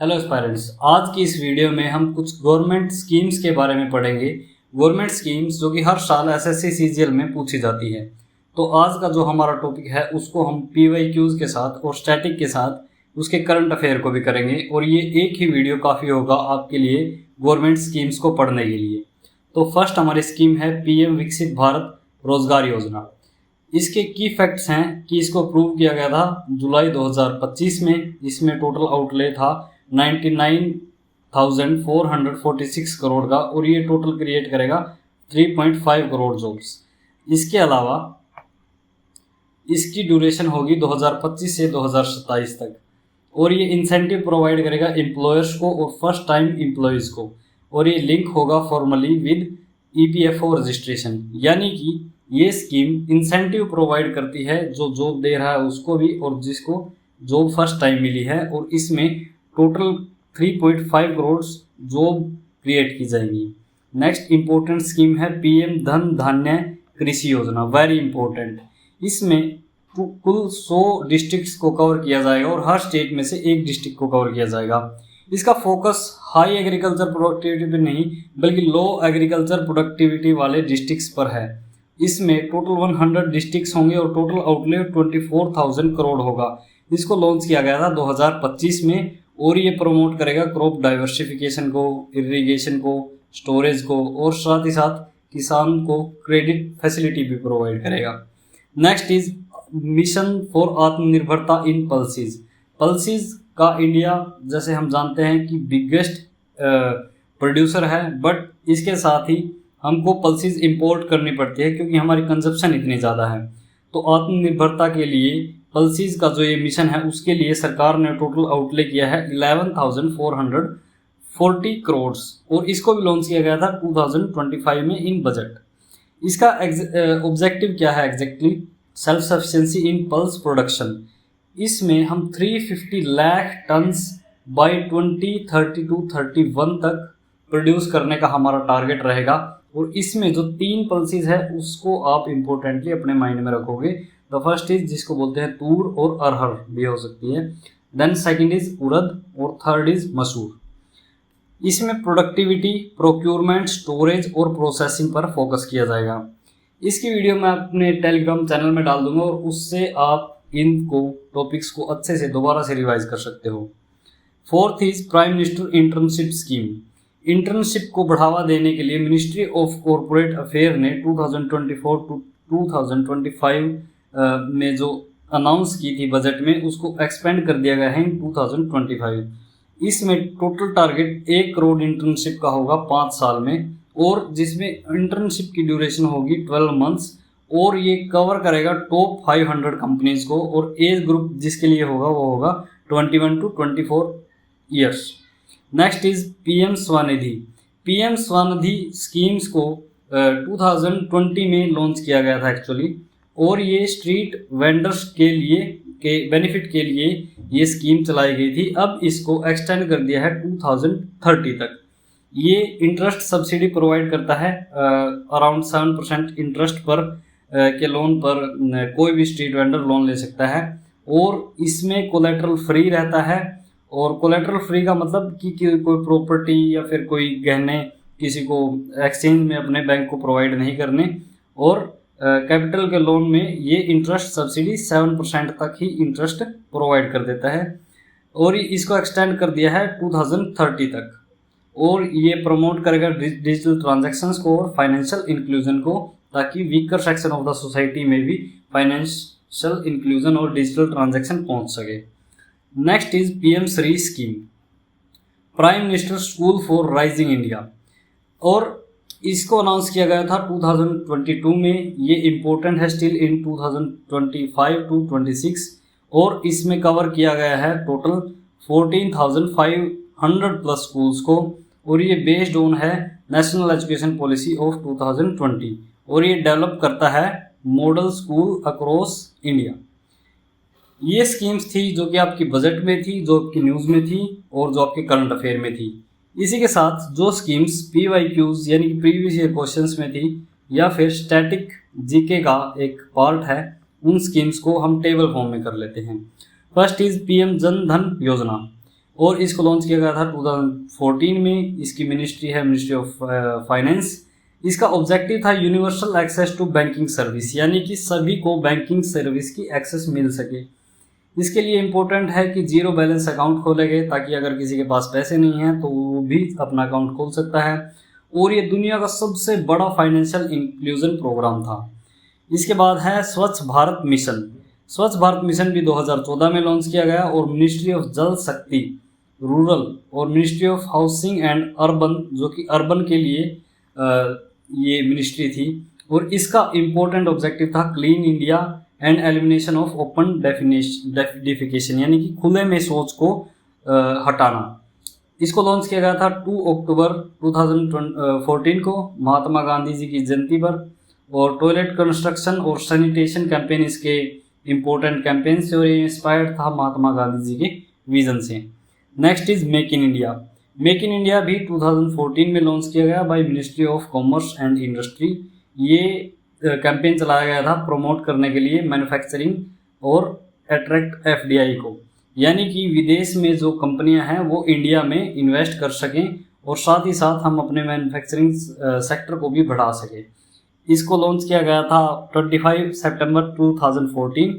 Hello aspirants, आज की इस वीडियो में हम कुछ गवर्नमेंट स्कीम्स के बारे में पढ़ेंगे। गवर्नमेंट स्कीम्स जो कि हर साल एसएससी सीजीएल में पूछी जाती है। तो आज का जो हमारा टॉपिक है उसको हम पीवाईक्यूज के साथ और स्टैटिक के साथ उसके करंट अफेयर को भी करेंगे, और ये एक ही वीडियो काफ़ी होगा आपके लिए गवर्नमेंट स्कीम्स को पढ़ने के लिए। तो फर्स्ट हमारी स्कीम है पीएम विकसित भारत रोजगार योजना। इसके की फैक्ट्स हैं कि इसको अप्रूव किया गया था जुलाई 2025 में। इसमें टोटल आउटले था 99,446 करोड़ का, और ये टोटल क्रिएट करेगा 3.5 करोड़ जॉब्स। इसके अलावा इसकी ड्यूरेशन होगी 2025 से 2027 तक, और ये इंसेंटिव प्रोवाइड करेगा एम्प्लॉयर्स को और फर्स्ट टाइम एम्प्लॉयज़ को, और ये लिंक होगा फॉर्मली विद ईपीएफओ रजिस्ट्रेशन। यानी कि ये स्कीम इंसेंटिव प्रोवाइड करती है जो जॉब दे रहा है उसको भी, और जिसको जॉब फर्स्ट टाइम मिली है, और इसमें टोटल 3.5 करोड़ जॉब क्रिएट की जाएंगी। नेक्स्ट इंपॉर्टेंट स्कीम है पीएम धन धान्य कृषि योजना, वेरी इंपॉर्टेंट। इसमें कुल 100 डिस्ट्रिक्ट्स को कवर किया जाएगा और हर स्टेट में से एक डिस्ट्रिक्ट को कवर किया जाएगा। इसका फोकस हाई एग्रीकल्चर प्रोडक्टिविटी पर नहीं बल्कि लो एग्रीकल्चर प्रोडक्टिविटी वाले डिस्ट्रिक्ट्स पर है। इसमें टोटल 100 डिस्ट्रिक्ट्स होंगे और टोटल आउटले 24,000 करोड़ होगा। इसको लॉन्च किया गया था 2025 में, और ये प्रमोट करेगा क्रॉप डाइवर्सिफिकेशन को, इरिगेशन को, स्टोरेज को, और साथ ही साथ किसान को क्रेडिट फैसिलिटी भी प्रोवाइड करेगा। नेक्स्ट इज मिशन फॉर आत्मनिर्भरता इन पल्सीज। पल्सीज का इंडिया जैसे हम जानते हैं कि बिगेस्ट प्रोड्यूसर है, बट इसके साथ ही हमको पल्सीज इंपोर्ट करनी पड़ती है क्योंकि हमारी कंजप्शन इतनी ज़्यादा है। तो आत्मनिर्भरता के लिए पल्सीज का जो ये मिशन है उसके लिए सरकार ने टोटल आउटले किया है 11,440 करोड़, और इसको भी लॉन्च किया गया था 2025 में इन बजट। इसका ऑब्जेक्टिव क्या है एग्जैक्टली? सेल्फ सफिशिएंसी इन पल्स प्रोडक्शन। इसमें हम 350 लाख टन्स बाई 2032-31 तक प्रोड्यूस करने का हमारा टारगेट रहेगा, और इसमें जो 3 पल्सीज है उसको आप इम्पोर्टेंटली अपने माइंड में रखोगे। द फर्स्ट इज जिसको बोलते हैं तूर और अरहर भी हो सकती है, देन सेकंड इज उड़द, और थर्ड इज मसूर। इसमें प्रोडक्टिविटी, प्रोक्योरमेंट, स्टोरेज और प्रोसेसिंग पर फोकस किया जाएगा। इसकी वीडियो मैं अपने टेलीग्राम चैनल में डाल दूंगा, और उससे आप इनको टॉपिक्स को अच्छे से दोबारा से रिवाइज कर सकते हो। Fourth is prime minister internship scheme. Internship को बढ़ावा देने के लिए मिनिस्ट्री ऑफ कॉरपोरेट अफेयर ने 2024 टू 2025 में जो अनाउंस की थी बजट में, उसको एक्सपेंड कर दिया गया है इन 2025। इसमें टोटल टारगेट 1 करोड़ इंटर्नशिप का होगा 5 साल में, और जिसमें इंटर्नशिप की ड्यूरेशन होगी 12 मंथ्स, और ये कवर करेगा टॉप 500 कंपनीज को, और एज ग्रुप जिसके लिए होगा वो होगा 21 to 24 years. Next is PM Svanidhi. PM Svanidhi schemes को 2020 में लॉन्च किया गया था एक्चुअली, और ये स्ट्रीट वेंडर्स के लिए के बेनिफिट के लिए ये स्कीम चलाई गई थी। अब इसको एक्सटेंड कर दिया है 2030 तक। ये इंटरेस्ट सब्सिडी प्रोवाइड करता है अराउंड 7% इंटरेस्ट पर के लोन पर कोई भी स्ट्रीट वेंडर लोन ले सकता है, और इसमें कोलेटरल फ्री रहता है। और कोलेटरल फ्री का मतलब कि कोई प्रॉपर्टी या फिर कोई गहने किसी को एक्सचेंज में अपने बैंक को प्रोवाइड नहीं करने, और कैपिटल के लोन में ये इंटरेस्ट सब्सिडी 7% तक ही इंटरेस्ट प्रोवाइड कर देता है, और इसको एक्सटेंड कर दिया है 2030 तक। और ये प्रमोट करेगा डिजिटल ट्रांजैक्शंस को और फाइनेंशियल इंक्लूजन को, ताकि weaker section of the society में भी फाइनेंशियल इंक्लूजन और डिजिटल ट्रांजैक्शन पहुंच सके। Next is PM Shri scheme, prime minister school for rising India, और इसको अनाउंस किया गया था 2022 में। ये इम्पोर्टेंट है स्टिल इन 2025 टू 26, और इसमें कवर किया गया है टोटल 14,500 प्लस स्कूल्स को, और ये बेस्ड ऑन है नेशनल एजुकेशन पॉलिसी ऑफ 2020, और ये डेवलप करता है मॉडल स्कूल अक्रॉस इंडिया। ये स्कीम्स थी जो कि आपकी बजट में थी, जो आपकी न्यूज़ में थी, और जो आपके करंट अफेयर में थी। इसी के साथ जो स्कीम्स पीवाईक्यूज यानी कि प्रीवियस ईयर क्वेश्चंस में थी, या फिर स्टैटिक जीके का एक पार्ट है, उन स्कीम्स को हम टेबल फॉर्म में कर लेते हैं। First is PM Jan Dhan योजना। और इसको लॉन्च किया गया था 2014 में। इसकी मिनिस्ट्री है मिनिस्ट्री ऑफ फाइनेंस। इसका ऑब्जेक्टिव था universal access to banking service, यानी कि सभी को बैंकिंग सर्विस की एक्सेस मिल सके। इसके लिए इम्पोर्टेंट है कि जीरो बैलेंस अकाउंट खोले गए, ताकि अगर किसी के पास पैसे नहीं हैं तो वो भी अपना अकाउंट खोल सकता है। और ये दुनिया का सबसे बड़ा फाइनेंशियल इंक्लूजन प्रोग्राम था। इसके बाद है स्वच्छ भारत मिशन। स्वच्छ भारत मिशन भी 2014 में लॉन्च किया गया और मिनिस्ट्री ऑफ जल शक्ति रूरल और ministry of housing and urban, जो कि अर्बन के लिए ये मिनिस्ट्री थी। और इसका इम्पोर्टेंट ऑब्जेक्टिव था clean India and elimination of open defecation, यानी कि खुले में शौच को हटाना। इसको लॉन्च किया गया था 2 अक्टूबर 2014 को, महात्मा गांधी जी की जयंती पर। और टॉयलेट कंस्ट्रक्शन और सैनिटेशन कैंपेन इसके इम्पोर्टेंट कैंपेन से और ये इंस्पायर्ड था महात्मा गांधी जी के विजन से। Next is make in India. Make in India भी 2014 में लॉन्च किया गया by ministry of commerce and industry. ये कैंपेन चलाया गया था प्रमोट करने के लिए मैन्युफैक्चरिंग और अट्रैक्ट एफडीआई को, यानी कि विदेश में जो कंपनियां हैं वो इंडिया में इन्वेस्ट कर सकें और साथ ही साथ हम अपने मैन्युफैक्चरिंग सेक्टर को भी बढ़ा सकें। इसको लॉन्च किया गया था 25 सितंबर 2014।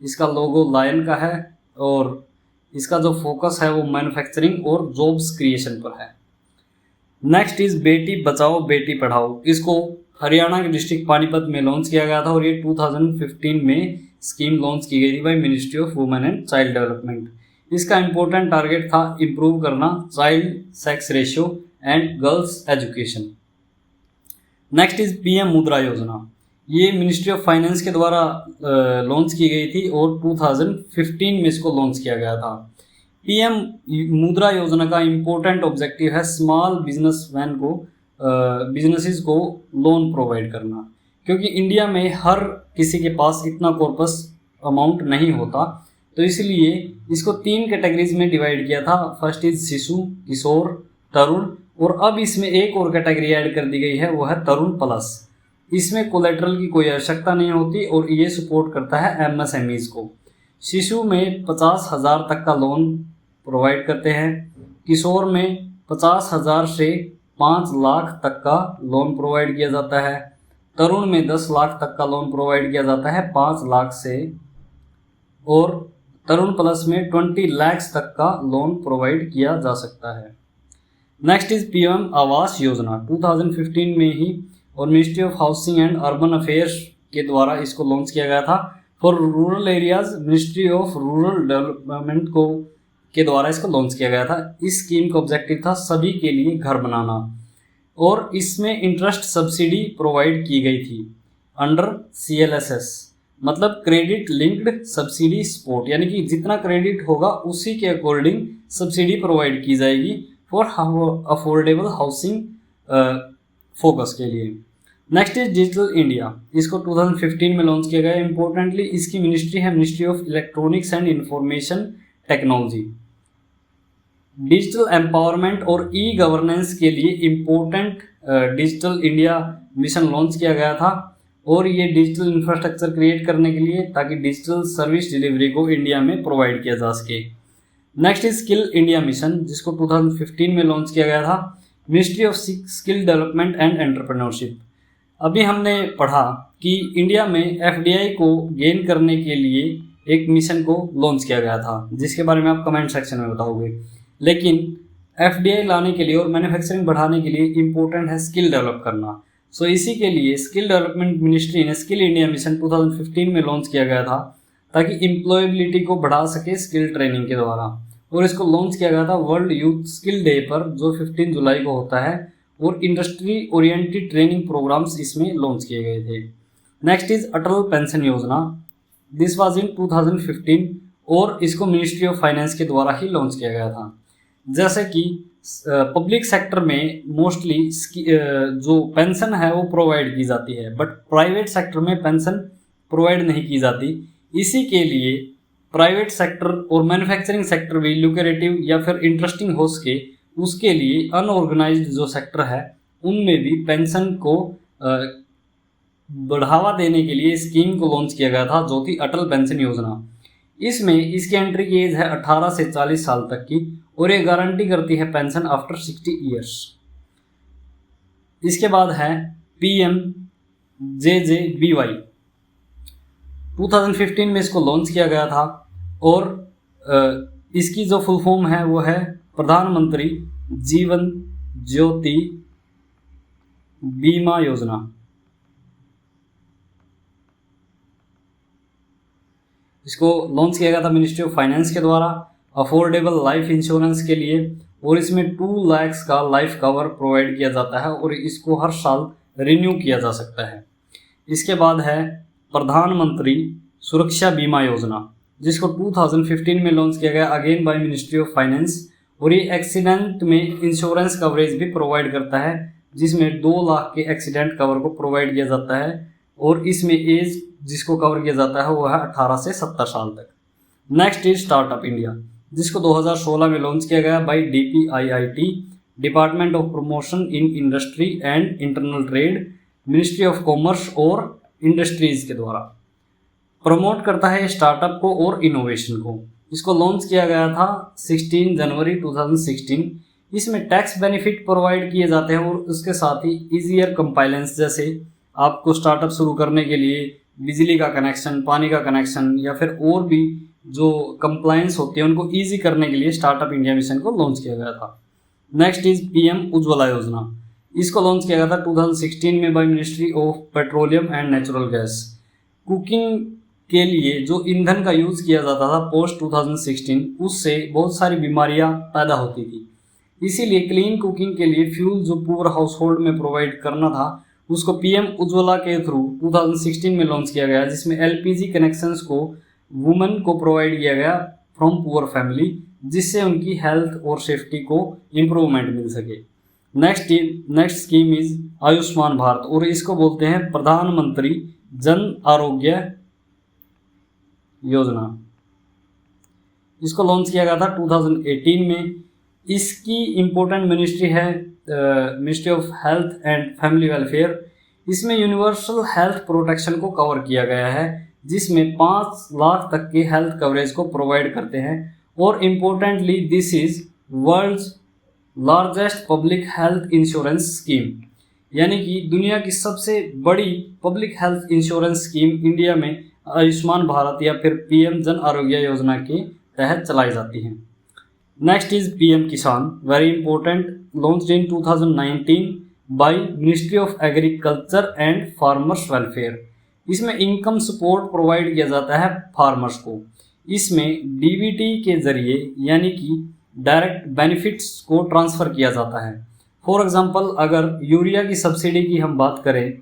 इसका लोगो लायन का है और इसका जो फोकस है वो मैन्युफैक्चरिंग और जॉब्स क्रिएशन पर है। Next is Beti Bachao Beti Padhao. इसको हरियाणा के डिस्ट्रिक्ट पानीपत में लॉन्च किया गया था और ये 2015 में स्कीम लॉन्च की गई थी by ministry of women and child development. इसका इम्पोर्टेंट टारगेट था इम्प्रूव करना child sex ratio and girls education. Next is PM मुद्रा योजना। ये मिनिस्ट्री ऑफ फाइनेंस के द्वारा लॉन्च की गई थी और 2015 में इसको लॉन्च किया गया था। पीएम मुद्रा योजना का इम्पोर्टेंट ऑब्जेक्टिव है स्मॉल बिजनेसमैन को बिजनेसेस को लोन प्रोवाइड करना, क्योंकि इंडिया में हर किसी के पास इतना कॉर्पस अमाउंट नहीं होता, तो इसलिए इसको 3 कैटेगरीज में डिवाइड किया था। फर्स्ट इज शिशु, किशोर, तरुण, और अब इसमें एक और कैटेगरी ऐड कर दी गई है, वो है तरुण प्लस। इसमें कोलेट्रल की कोई आवश्यकता नहीं होती और ये सपोर्ट करता है एमएसएमईज को। शिशु में 50,000 तक का लोन प्रोवाइड करते हैं, किशोर में 50,000 से 5 लाख तक का लोन प्रोवाइड किया जाता है, तरुण में 10 लाख तक का लोन प्रोवाइड किया जाता है 5 लाख से, और तरुण प्लस में 20 लाख तक का लोन प्रोवाइड किया जा सकता है। Next is PM Awas Yojana 2015 में ही और ministry of housing and urban affairs के द्वारा इसको लॉन्च किया गया था। For rural areas ministry of rural development को के द्वारा इसको लॉन्च किया गया था। इस स्कीम का ऑब्जेक्टिव था सभी के लिए घर बनाना और इसमें इंटरेस्ट सब्सिडी प्रोवाइड की गई थी अंडर CLSS, मतलब क्रेडिट लिंक्ड सब्सिडी सपोर्ट, यानी कि जितना क्रेडिट होगा उसी के अकॉर्डिंग सब्सिडी प्रोवाइड की जाएगी फॉर अफोर्डेबल हाउसिंग फोकस के लिए। Next is digital India. इसको 2015 में लॉन्च किया गया। इंपॉर्टेंटली इसकी मिनिस्ट्री है ministry of electronics and information technology. Digital empowerment और ई गवर्नेंस के लिए important digital India mission launch किया गया था और ये डिजिटल इंफ्रास्ट्रक्चर क्रिएट करने के लिए, ताकि डिजिटल सर्विस डिलीवरी को इंडिया में प्रोवाइड किया जा सके। Next is skill India mission, जिसको 2015 में लॉन्च किया गया था ministry of skill development and entrepreneurship. अभी हमने पढ़ा कि इंडिया में FDI को गेन करने के लिए एक मिशन को लॉन्च किया गया था, जिसके बारे में आप कमेंट सेक्शन में बताओगे। लेकिन FDI लाने के लिए और मैन्युफैक्चरिंग बढ़ाने के लिए इम्पोर्टेंट है स्किल डेवलप करना। सो इसी के लिए स्किल डेवलपमेंट मिनिस्ट्री ने स्किल इंडिया मिशन 2015 में लॉन्च किया गया था, ताकि एम्प्लॉयबिलिटी को बढ़ा सके स्किल ट्रेनिंग के द्वारा। और इसको लॉन्च किया गया था वर्ल्ड यूथ स्किल डे पर, जो 15 जुलाई को होता है, और इंडस्ट्री ओरिएंटेड ट्रेनिंग प्रोग्राम्स इसमें लॉन्च किए गए थे। नेक्स्ट इज अटल पेंशन योजना। दिस वाज इन 2015 और इसको मिनिस्ट्री ऑफ फाइनेंस के द्वारा ही लॉन्च किया गया था। जैसे कि पब्लिक सेक्टर में मोस्टली जो पेंशन है वो प्रोवाइड की जाती है, बट प्राइवेट सेक्टर में पेंशन प्रोवाइड नहीं की जाती। इसी के लिए प्राइवेट सेक्टर और मैन्युफैक्चरिंग सेक्टर भी लुक्रेटिव या फिर इंटरेस्टिंग हो सके, उसके लिए अनऑर्गेनाइज्ड जो सेक्टर है उनमें भी पेंशन को बढ़ावा देने के लिए स्कीम को लॉन्च किया गया था, जो थी अटल पेंशन योजना। इसमें इसकी एंट्री की एज है 18 से 40 साल तक की और ये गारंटी करती है पेंशन आफ्टर 60 ईयर्स। इसके बाद है PMJJBY। 2015 में इसको लॉन्च किया गया था और इसकी जो फुल फॉर्म है वो है प्रधानमंत्री जीवन ज्योति बीमा योजना। इसको लॉन्च किया गया था मिनिस्ट्री ऑफ फाइनेंस के द्वारा अफोर्डेबल लाइफ इंश्योरेंस के लिए, और इसमें 2 लाख का लाइफ कवर प्रोवाइड किया जाता है और इसको हर साल रिन्यू किया जा सकता है। इसके बाद है प्रधानमंत्री सुरक्षा बीमा योजना, जिसको 2015 में लॉन्च किया गया again by ministry of finance, और ये एक्सीडेंट में इंश्योरेंस कवरेज भी प्रोवाइड करता है, जिसमें 2 लाख के एक्सीडेंट कवर को प्रोवाइड किया जाता है और इसमें एज जिसको कवर किया जाता है वो है 18 से 70 साल तक। नेक्स्ट इज स्टार्टअप इंडिया, जिसको 2016 में लॉन्च किया गया by DPIIT, department of promotion in industry and internal trade, ministry of commerce और इंडस्ट्रीज के द्वारा। प्रमोट करता है स्टार्टअप को और इनोवेशन को। इसको लॉन्च किया गया था 16 जनवरी 2016। इसमें टैक्स बेनिफिट प्रोवाइड किए जाते हैं और उसके साथ ही ईजियर कंप्लायंस, जैसे आपको स्टार्टअप शुरू करने के लिए बिजली का कनेक्शन, पानी का कनेक्शन या फिर और भी जो कंप्लायंस होती है उनको ईजी करने के लिए स्टार्टअप इंडिया मिशन को लॉन्च किया गया था। नेक्स्ट इज PM उज्ज्वला योजना। इसको लॉन्च किया गया था 2016 में by ministry of petroleum and natural gas. Cooking के लिए जो ईंधन का यूज़ किया जाता था पोस्ट 2016, उससे बहुत सारी बीमारियां पैदा होती थी। इसीलिए क्लीन कुकिंग के लिए फ्यूल जो पुअर हाउस होल्ड में प्रोवाइड करना था उसको PM उज्ज्वला के थ्रू 2016 में लॉन्च किया गया, जिसमें LPG कनेक्शंस को वुमेन को प्रोवाइड किया गया फ्रॉम पुअर फैमिली, जिससे उनकी हेल्थ और सेफ्टी को इम्प्रूवमेंट मिल सके। Next scheme is Ayushman Bharat, और इसको बोलते हैं प्रधानमंत्री जन आरोग्य योजना। इसको लॉन्च किया गया था 2018 में। इसकी इम्पोर्टेंट मिनिस्ट्री है ministry of health and family welfare. इसमें यूनिवर्सल हेल्थ प्रोटेक्शन को कवर किया गया है, जिसमें 5 लाख तक के हेल्थ कवरेज को प्रोवाइड करते हैं, और importantly this is world's largest public health insurance scheme, यानी कि दुनिया की सबसे बड़ी public health insurance scheme India में आयुष्मान भारत या फिर PM जन आरोग्य योजना के तहत चलाई जाती हैं। नेक्स्ट इज PM किसान, very important, launched in 2019 by ministry of agriculture and farmers welfare. इसमें इनकम सपोर्ट प्रोवाइड किया जाता है फार्मर्स को। इसमें DBT के जरिए यानी कि डायरेक्ट बेनिफिट्स को ट्रांसफ़र किया जाता है। फॉर एग्जांपल, अगर यूरिया की सब्सिडी की हम बात करें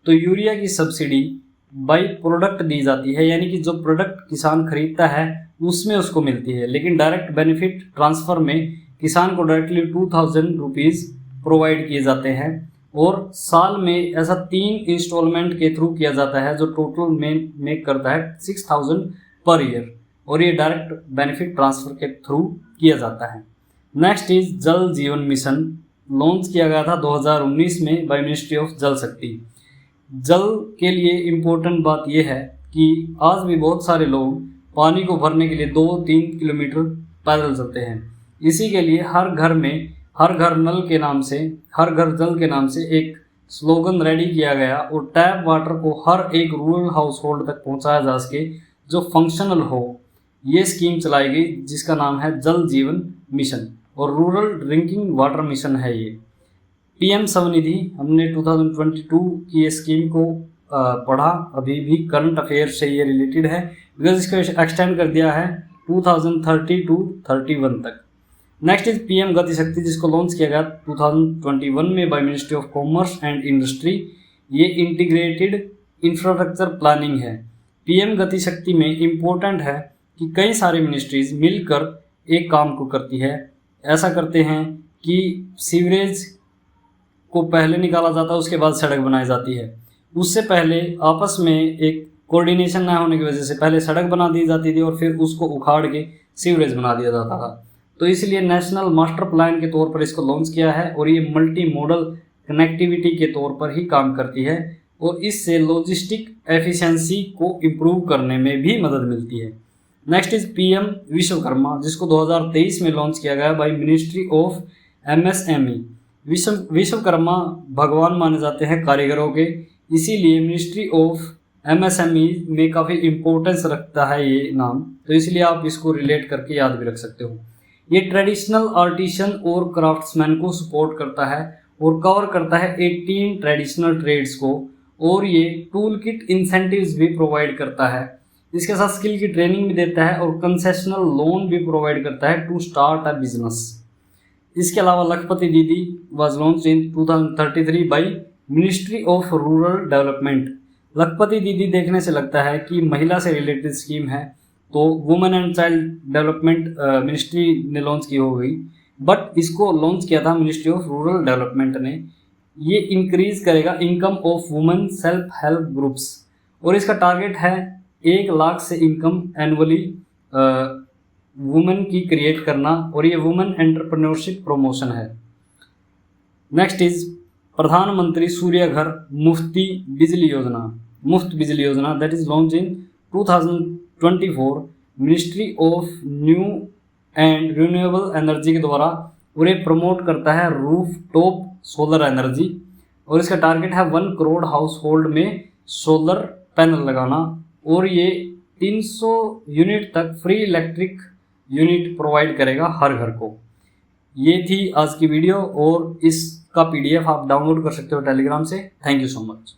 तो यूरिया की सब्सिडी बाई प्रोडक्ट दी जाती है, यानी कि जो प्रोडक्ट किसान खरीदता है उसमें उसको मिलती है, लेकिन डायरेक्ट बेनिफिट ट्रांसफ़र में किसान को डायरेक्टली 2000 रुपीज़ प्रोवाइड किए जाते हैं, और साल में ऐसा 3 इंस्टॉलमेंट के थ्रू किया जाता है, जो टोटल में मेक करता है 6000 पर ईयर, और ये डायरेक्ट बेनिफिट ट्रांसफ़र के थ्रू किया जाता है। नेक्स्ट इज जल जीवन मिशन, लॉन्च किया गया था 2019 में बाय मिनिस्ट्री ऑफ जल शक्ति। जल के लिए इम्पोर्टेंट बात यह है कि आज भी बहुत सारे लोग पानी को भरने के लिए 2-3 किलोमीटर पैदल चलते हैं। इसी के लिए हर घर में हर घर नल के नाम से, हर घर जल के नाम से एक स्लोगन रेडी किया गया, और टैप वाटर को हर एक रूरल हाउस होल्ड तक पहुंचाया जा सके जो फंक्शनल हो। ये स्कीम चलाई गई जिसका नाम है जल जीवन मिशन, और रूरल ड्रिंकिंग वाटर मिशन है ये। PM स्वनिधि, हमने 2022 की ये स्कीम को पढ़ा, अभी भी करंट अफेयर से ये रिलेटेड है, बिकॉज इसको एक्सटेंड कर दिया है 2030 to 31 तक। नेक्स्ट इज PM गति शक्ति, जिसको लॉन्च किया गया 2021 में by ministry of commerce and industry. ये इंटीग्रेटेड इंफ्रास्ट्रक्चर प्लानिंग है। PM गति शक्ति में इम्पोर्टेंट है कि कई सारी मिनिस्ट्रीज मिलकर एक काम को करती है। ऐसा करते हैं कि सीवरेज को पहले निकाला जाता है, उसके बाद सड़क बनाई जाती है। उससे पहले आपस में एक कोऑर्डिनेशन ना होने की वजह से पहले सड़क बना दी जाती थी और फिर उसको उखाड़ के सीवरेज बना दिया जाता था। तो इसलिए नेशनल मास्टर प्लान के तौर पर इसको लॉन्च किया है, और ये मल्टी मॉडल कनेक्टिविटी के तौर पर ही काम करती है, और इससे लॉजिस्टिक एफिशिएंसी को इम्प्रूव करने में भी मदद मिलती है। नेक्स्ट इज पीएम विश्वकर्मा, जिसको 2023 में लॉन्च किया गया by ministry of MSME. Vishwakarma भगवान माने जाते हैं कारीगरों के, इसीलिए मिनिस्ट्री ऑफ एमएसएमई में काफ़ी इम्पोर्टेंस रखता है ये नाम, तो इसलिए आप इसको रिलेट करके याद भी रख सकते हो। ये ट्रेडिशनल आर्टिशन और क्राफ्ट्समैन को सपोर्ट करता है और कवर करता है 18 ट्रेडिशनल ट्रेड्स को, और ये टूल किट इंसेंटिव्स भी प्रोवाइड करता है। इसके साथ स्किल की ट्रेनिंग भी देता है और कंसेशनल लोन भी प्रोवाइड करता है टू स्टार्ट अ बिजनेस। इसके अलावा लखपति दीदी was launch in 2033 by ministry of rural development. लखपति दीदी देखने से लगता है कि महिला से रिलेटेड स्कीम है, तो women and child development ministry ने लॉन्च की होगी, बट इसको लॉन्च किया था मिनिस्ट्री ऑफ रूरल डेवलपमेंट ने। ये इंक्रीज करेगा income of women self help groups, और इसका टारगेट है 1 लाख से इनकम एनुअली वुमेन की क्रिएट करना, और ये वुमेन एंटरप्रेन्योरशिप प्रमोशन है। नेक्स्ट इज प्रधानमंत्री सूर्य घर मुफ्त बिजली योजना that is launch in 2024 ministry of new and renewable energy के द्वारा, और ये प्रमोट करता है रूफ टॉप सोलर एनर्जी, और इसका टारगेट है 1 करोड़ हाउस होल्ड में सोलर पैनल लगाना, और ये 300 यूनिट तक फ्री इलेक्ट्रिक यूनिट प्रोवाइड करेगा हर घर को। ये थी आज की वीडियो, और इसका PDF आप डाउनलोड कर सकते हो टेलीग्राम से। Thank you so much.